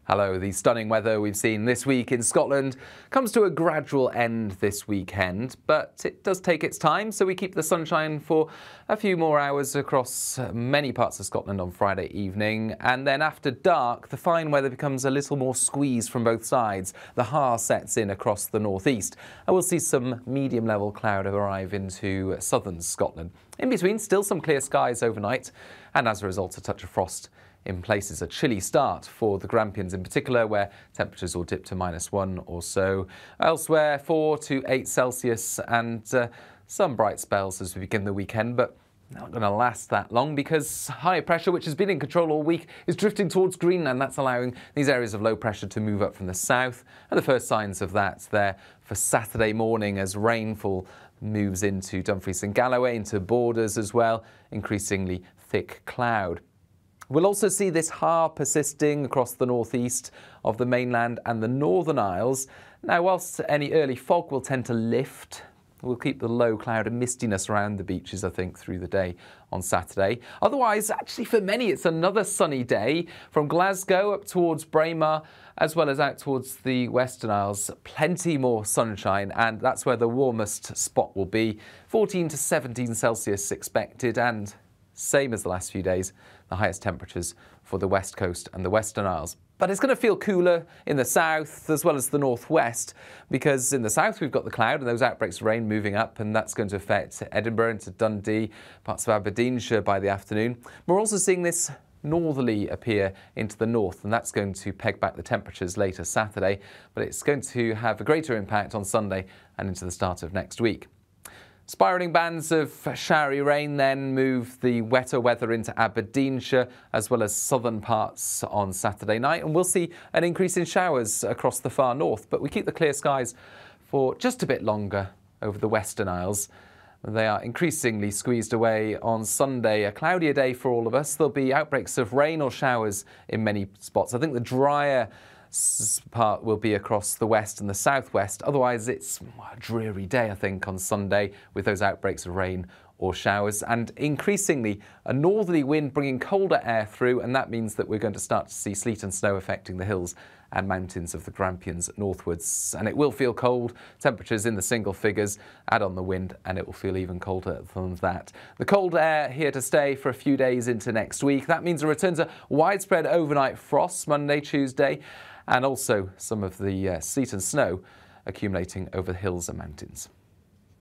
Hello, the stunning weather we've seen this week in Scotland comes to a gradual end this weekend, but it does take its time, so we keep the sunshine for a few more hours across many parts of Scotland on Friday evening, and then after dark the fine weather becomes a little more squeezed from both sides. The Haar sets in across the northeast, and we'll see some medium level cloud arrive into southern Scotland. In between, still some clear skies overnight, and as a result a touch of frost in places. A chilly start for the Grampians in particular, where temperatures will dip to -1 or so. Elsewhere, 4 to 8 Celsius and some bright spells as we begin the weekend, but not going to last that long because high pressure, which has been in control all week, is drifting towards Greenland. That's allowing these areas of low pressure to move up from the south, and the first signs of that there for Saturday morning as rainfall moves into Dumfries and Galloway, into Borders as well, increasingly thick cloud. We'll also see this Haar persisting across the northeast of the mainland and the Northern Isles. Now, whilst any early fog will tend to lift, we'll keep the low cloud and mistiness around the beaches, I think, through the day on Saturday. Otherwise, actually for many, it's another sunny day from Glasgow up towards Braemar, as well as out towards the Western Isles. Plenty more sunshine, and that's where the warmest spot will be. 14 to 17 Celsius expected, and same as the last few days, the highest temperatures for the west coast and the Western Isles. But it's going to feel cooler in the south as well as the northwest, because in the south we've got the cloud and those outbreaks of rain moving up, and that's going to affect Edinburgh into Dundee, parts of Aberdeenshire by the afternoon. We're also seeing this northerly appear into the north, and that's going to peg back the temperatures later Saturday, but it's going to have a greater impact on Sunday and into the start of next week. Spiralling bands of showery rain then move the wetter weather into Aberdeenshire as well as southern parts on Saturday night, and we'll see an increase in showers across the far north, but we keep the clear skies for just a bit longer over the Western Isles. They are increasingly squeezed away on Sunday, a cloudier day for all of us. There'll be outbreaks of rain or showers in many spots. I think the drier part will be across the west and the southwest. Otherwise, it's a dreary day, I think, on Sunday with those outbreaks of rain or showers, and increasingly a northerly wind bringing colder air through, and that means that we're going to start to see sleet and snow affecting the hills and mountains of the Grampians northwards, and it will feel cold. Temperatures in the single figures. Add on the wind and it will feel even colder than that. The cold air here to stay for a few days into next week. That means a return to widespread overnight frosts Monday, Tuesday, and also some of the sleet and snow accumulating over the hills and mountains.